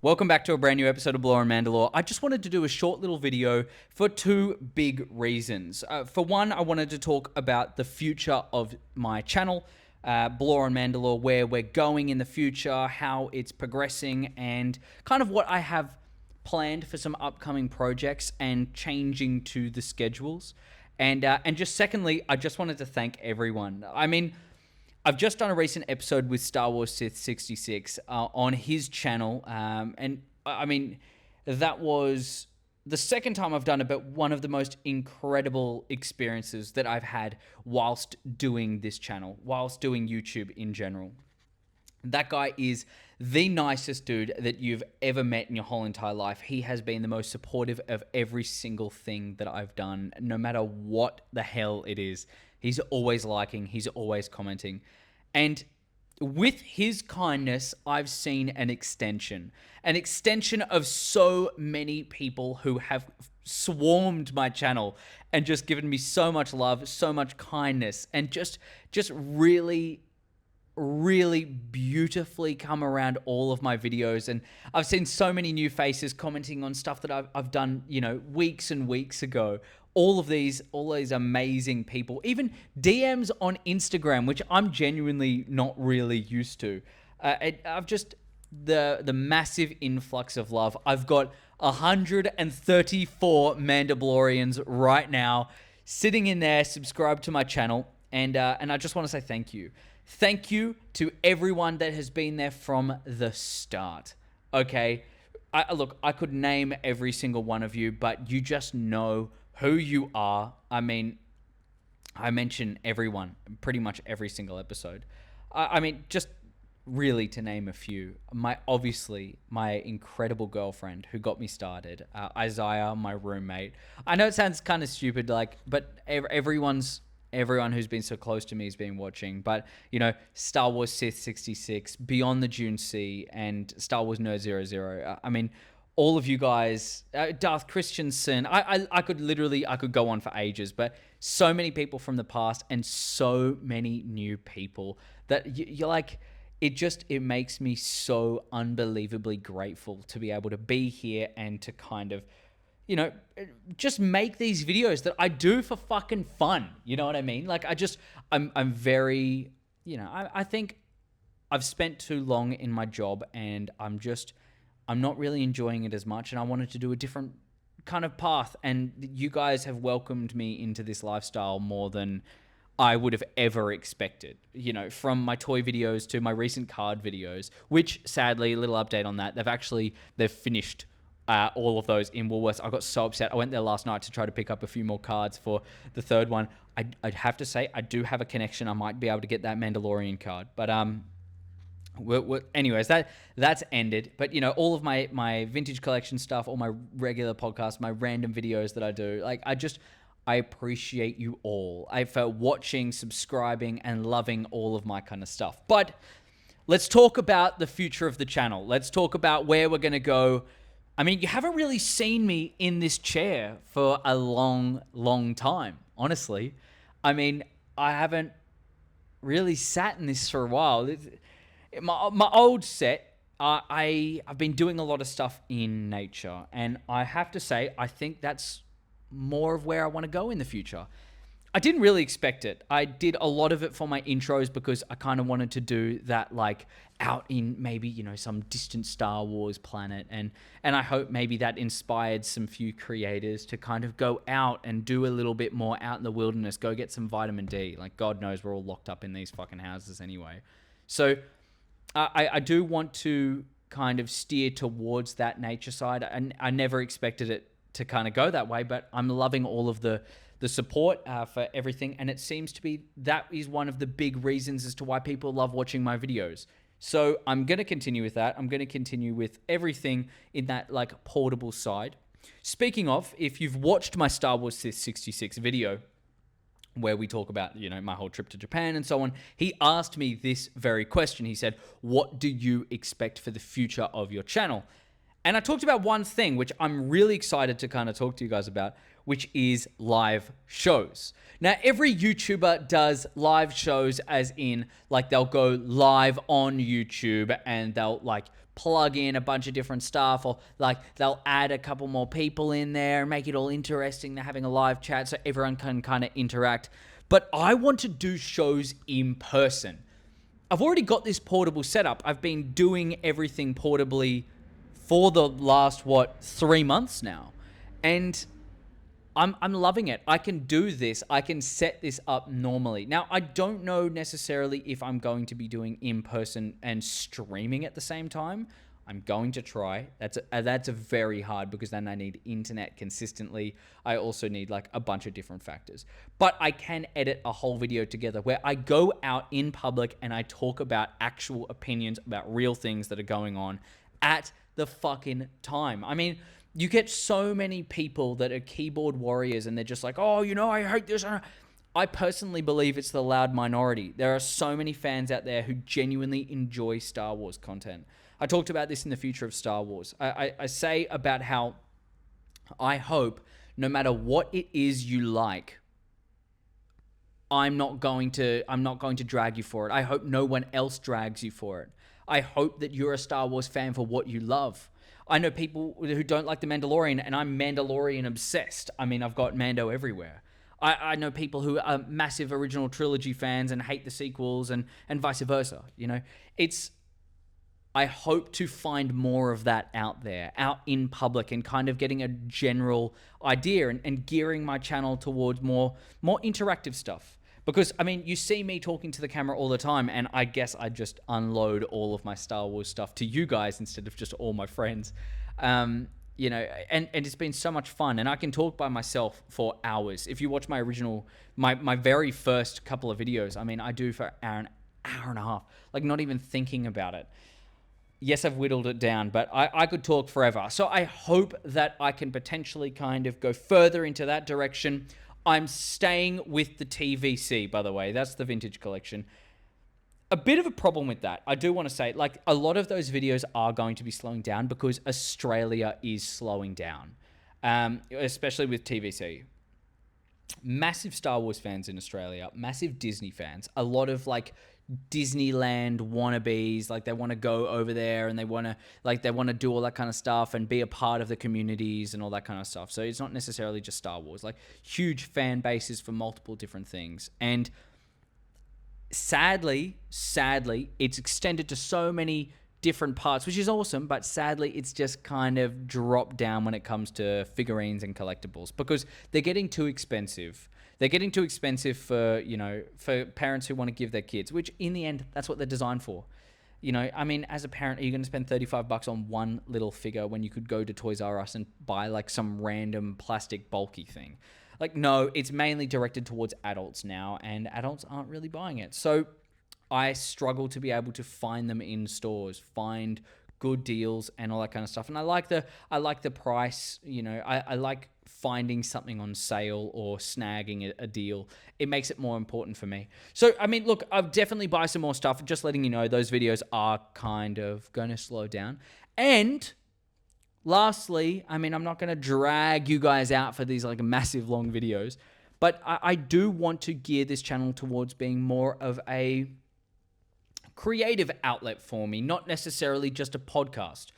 Welcome back to a brand new episode of Bloore and Mandalore. I just wanted to do a short little video for two big reasons. For one, I wanted to talk about the future of my channel, Bloore and Mandalore, where we're going in the future, how it's progressing, and kind of what I have planned for some upcoming projects and changing to the schedules. And just secondly, I just wanted to thank everyone. I mean, I've just done a recent episode with Star Wars Sith 66 on his channel, and I mean, that was the second time I've done it, but one of the most incredible experiences that I've had whilst doing this channel, whilst doing YouTube in general. That guy is the nicest dude that you've ever met in your whole entire life. He has been the most supportive of every single thing that I've done, no matter what the hell it is. He's always liking, he's always commenting. And with his kindness, I've seen an extension of so many people who have swarmed my channel and just given me so much love, so much kindness, and just really beautifully come around all of my videos. And I've seen so many new faces commenting on stuff that I've done, you know, weeks and weeks ago. All these amazing people, even DMs on Instagram, which I'm genuinely not really used to. I've just, the massive influx of love. I've got 134 Mandalorians right now sitting in there, subscribed to my channel. And I just want to say thank you. Thank you to everyone that has been there from the start. Okay. Look, I could name every single one of you, but you just know who you are. I mean, I mention everyone, pretty much every single episode. I mean, just really to name a few. Obviously, my incredible girlfriend who got me started. Isaiah, my roommate. I know it sounds kind of stupid, but everyone who's been so close to me has been watching. But, you know, Star Wars Sith 66, Beyond the Dune Sea, and Star Wars Nerd 00. I mean, all of you guys, Darth Christensen, I could go on for ages, but so many people from the past and so many new people that you're like, it makes me so unbelievably grateful to be able to be here and to kind of, you know, just make these videos that I do for fucking fun. You know what I mean? Like, I'm very, you know, I think I've spent too long in my job and I'm not really enjoying it as much, and I wanted to do a different kind of path. And you guys have welcomed me into this lifestyle more than I would have ever expected. You know, from my toy videos to my recent card videos, which sadly, a little update on that, they've finished all of those in Woolworths. I got so upset. I went there last night to try to pick up a few more cards for the third one. I'd have to say, I do have a connection. I might be able to get that Mandalorian card, but anyways, that's ended. But, you know, all of my vintage collection stuff, all my regular podcasts, my random videos that I do, like, I appreciate you all for watching, subscribing, and loving all of my kind of stuff. But let's talk about the future of the channel. Let's talk about where we're going to go. I mean, you haven't really seen me in this chair for a long time, honestly. I mean, I haven't really sat in this for a while. My old set, I've been doing a lot of stuff in nature, and I have to say, I think that's more of where I want to go in the future. I didn't really expect it. I did a lot of it for my intros because I kind of wanted to do that, like, out in maybe, you know, some distant Star Wars planet, and I hope maybe that inspired some few creators to kind of go out and do a little bit more out in the wilderness, go get some vitamin D. Like, God knows we're all locked up in these fucking houses anyway. So I do want to kind of steer towards that nature side. And I never expected it to kind of go that way, but I'm loving all of the support for everything. And it seems to be that is one of the big reasons as to why people love watching my videos. So I'm going to continue with that. I'm going to continue with everything in that, like, portable side. Speaking of, if you've watched my Star Wars Sith 66 video, where we talk about, you know, my whole trip to Japan and so on, he asked me this very question. He said, what do you expect for the future of your channel? And I talked about one thing, which I'm really excited to kind of talk to you guys about, which is live shows. Now, every YouTuber does live shows, as in, like, they'll go live on YouTube and they'll, like, plug in a bunch of different stuff, or like they'll add a couple more people in there and make it all interesting. They're having a live chat so everyone can kind of interact. But I want to do shows in person. I've already got this portable setup. I've been doing everything portably for the last, 3 months now. And I'm loving it. I can do this. I can set this up normally. Now, I don't know necessarily if I'm going to be doing in-person and streaming at the same time. I'm going to try. That's a very hard, because then I need internet consistently. I also need like a bunch of different factors. But I can edit a whole video together where I go out in public and I talk about actual opinions about real things that are going on at the fucking time. I mean, you get so many people that are keyboard warriors and they're just like, oh, I hate this. I personally believe it's the loud minority. There are so many fans out there who genuinely enjoy Star Wars content. I talked about this in the future of Star Wars. I say about how I hope no matter what it is you like, I'm not going to drag you for it. I hope no one else drags you for it. I hope that you're a Star Wars fan for what you love. I know people who don't like The Mandalorian, and I'm Mandalorian obsessed. I mean, I've got Mando everywhere. I know people who are massive original trilogy fans and hate the sequels, and vice versa. I hope to find more of that out there, out in public, and kind of getting a general idea and gearing my channel towards more interactive stuff. Because, I mean, you see me talking to the camera all the time, and I guess I just unload all of my Star Wars stuff to you guys instead of just all my friends. And it's been so much fun, and I can talk by myself for hours. If you watch my very first couple of videos, I mean, I do for an hour and a half, like not even thinking about it. Yes, I've whittled it down, but I could talk forever. So I hope that I can potentially kind of go further into that direction. I'm staying with the TVC, by the way. That's the vintage collection. A bit of a problem with that, I do want to say, like, a lot of those videos are going to be slowing down because Australia is slowing down, especially with TVC. Massive Star Wars fans in Australia, massive Disney fans, a lot of, like, Disneyland wannabes, like they want to go over there and they want to do all that kind of stuff and be a part of the communities and all that kind of stuff. So it's not necessarily just Star Wars, like huge fan bases for multiple different things. And sadly, it's extended to so many different parts, which is awesome, but sadly it's just kind of dropped down when it comes to figurines and collectibles because they're getting too expensive. They're getting too expensive for parents who want to give their kids, which in the end, that's what they're designed for. I mean, as a parent, are you going to spend $35 on one little figure when you could go to Toys R Us and buy like some random plastic bulky thing? Like, no, it's mainly directed towards adults now, and adults aren't really buying it. So I struggle to be able to find them in stores, find good deals and all that kind of stuff. And I like the price, I like finding something on sale or snagging a deal. It makes it more important for me. So, I mean, look, I'll definitely buy some more stuff. Just letting you know, those videos are kind of going to slow down. And lastly, I mean, I'm not going to drag you guys out for these like massive long videos, but I do want to gear this channel towards being more of a creative outlet for me, not necessarily just a podcast.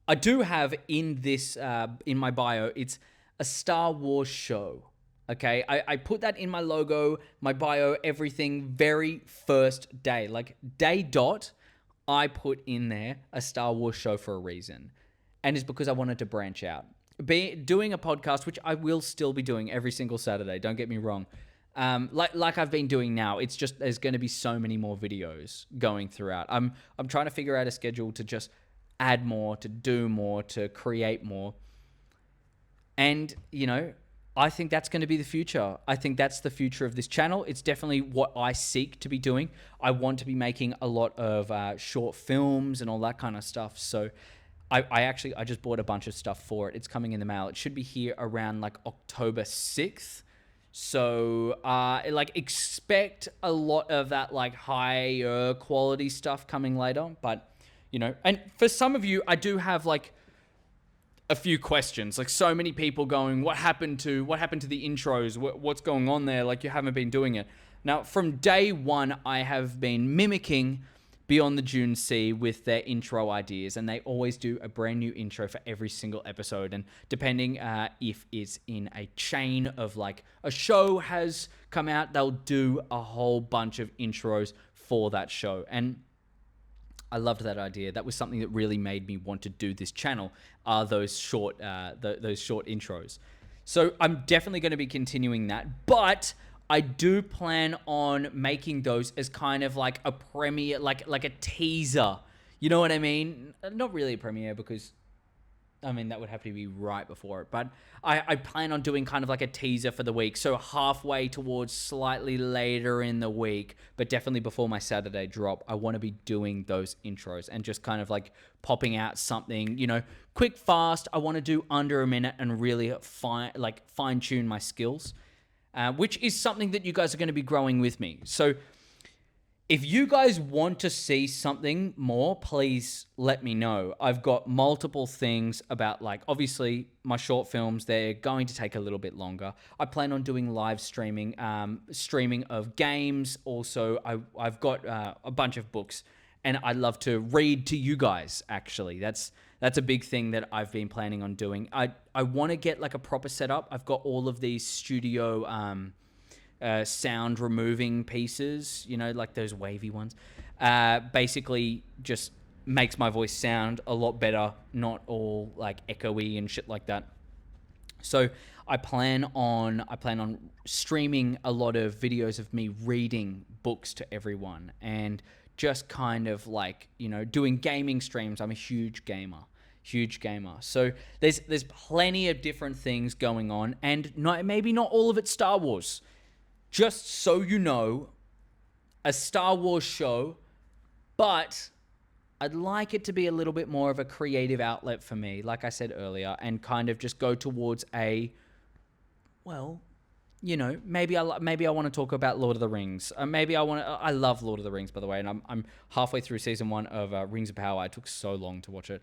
I do have in this, in my bio, it's a Star Wars show. Okay, I put that in my logo, my bio, everything, very first day. Like day dot, I put in there a Star Wars show for a reason. And it's because I wanted to branch out. Doing a podcast, which I will still be doing every single Saturday, don't get me wrong. Like I've been doing now, it's just there's going to be so many more videos going throughout. I'm trying to figure out a schedule to just add more, to do more, to create more. And, I think that's going to be the future. I think that's the future of this channel. It's definitely what I seek to be doing. I want to be making a lot of short films and all that kind of stuff. So I just bought a bunch of stuff for it. It's coming in the mail. It should be here around like October 6th. So, expect a lot of that, like, higher quality stuff coming later. But, and for some of you, I do have, like, a few questions. Like, so many people going, what happened to the intros? What's going on there? Like, you haven't been doing it. Now, from day one, I have been mimicking Beyond the Dune Sea with their intro ideas, and they always do a brand new intro for every single episode. And depending if it's in a chain of like a show has come out, they'll do a whole bunch of intros for that show. And I loved that idea. That was something that really made me want to do this channel, are those short intros. So I'm definitely going to be continuing that, but I do plan on making those as kind of like a premiere, like a teaser. You know what I mean? Not really a premiere, because I mean, that would have to be right before it. But I plan on doing kind of like a teaser for the week. So halfway towards slightly later in the week, but definitely before my Saturday drop, I want to be doing those intros and just kind of like popping out something, you know, quick, fast. I want to do under a minute and really fine tune my skills, which is something that you guys are going to be growing with me. So if you guys want to see something more, please let me know. I've got multiple things about, like, obviously my short films, they're going to take a little bit longer. I plan on doing live streaming, streaming of games. Also, I've got a bunch of books, and I love to read to you guys, actually. That's a big thing that I've been planning on doing. I want to get like a proper setup. I've got all of these studio sound removing pieces, you know, like those wavy ones. Basically just makes my voice sound a lot better, not all like echoey and shit like that. So I plan on streaming a lot of videos of me reading books to everyone, and just kind of like, you know, doing gaming streams. I'm a huge gamer. So there's plenty of different things going on, and maybe not all of it Star Wars. Just so you know, a Star Wars show, but I'd like it to be a little bit more of a creative outlet for me, like I said earlier, and kind of just go towards well, you know, maybe I want to talk about Lord of the Rings. I love Lord of the Rings, by the way, and I'm halfway through season 1 of Rings of Power. It took so long to watch it.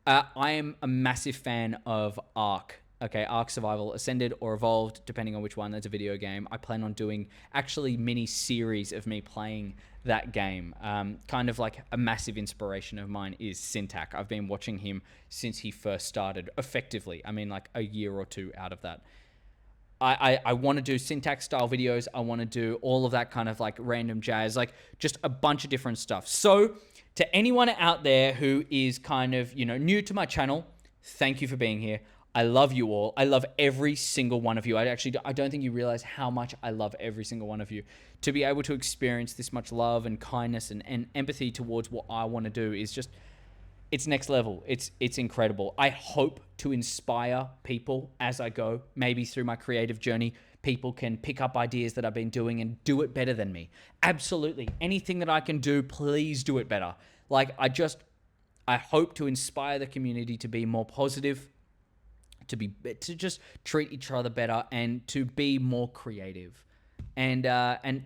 I am a massive fan of Ark. Okay, Ark Survival Ascended or Evolved, depending on which one. That's a video game. I plan on doing actually mini series of me playing that game. Kind of like a massive inspiration of mine is Syntac. I've been watching him since he first started, effectively. I mean, like a year or two out of that. I want to do Syntac style videos. I want to do all of that kind of like random jazz, like just a bunch of different stuff. So to anyone out there who is kind of, you know, new to my channel, thank you for being here. I love you all. I love every single one of you. I don't think you realize how much I love every single one of you. To be able to experience this much love and kindness and empathy towards what I want to do is just, it's next level. It's incredible. I hope to inspire people as I go. Maybe through my creative journey, people can pick up ideas that I've been doing and do it better than me. Absolutely. Anything that I can do, please do it better. Like, I hope to inspire the community to be more positive, to just treat each other better, and to be more creative. And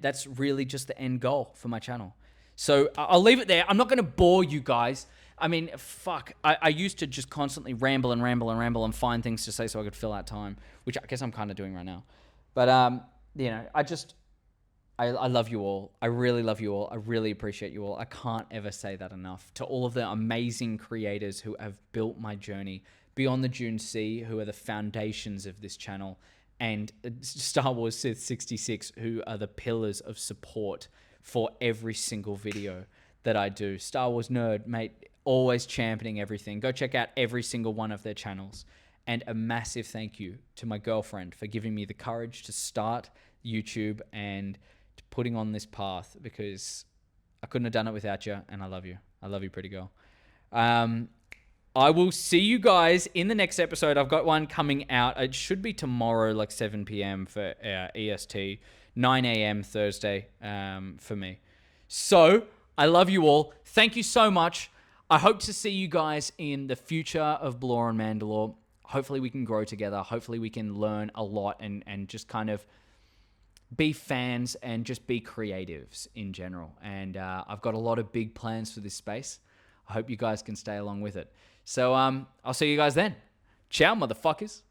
that's really just the end goal for my channel. So I'll leave it there. I'm not going to bore you guys. I mean, fuck. I used to just constantly ramble and find things to say so I could fill out time, which I guess I'm kind of doing right now. But, you know, I love you all. I really love you all. I really appreciate you all. I can't ever say that enough. To all of the amazing creators who have built my journey, Beyond the Dune Sea, who are the foundations of this channel, and Star Wars Sith 66, who are the pillars of support for every single video that I do. Star Wars Nerd, mate, always championing everything. Go check out every single one of their channels. And a massive thank you to my girlfriend for giving me the courage to start YouTube and putting on this path, because I couldn't have done it without you, and I love you. I love you, pretty girl. I will see you guys in the next episode. I've got one coming out. It should be tomorrow, like 7 p.m. for EST, 9 a.m. Thursday for me. So I love you all. Thank you so much. I hope to see you guys in the future of Bloore and Mandalore. Hopefully we can grow together. Hopefully we can learn a lot and just kind of be fans and just be creatives in general. And I've got a lot of big plans for this space. I hope you guys can stay along with it. So I'll see you guys then. Ciao, motherfuckers.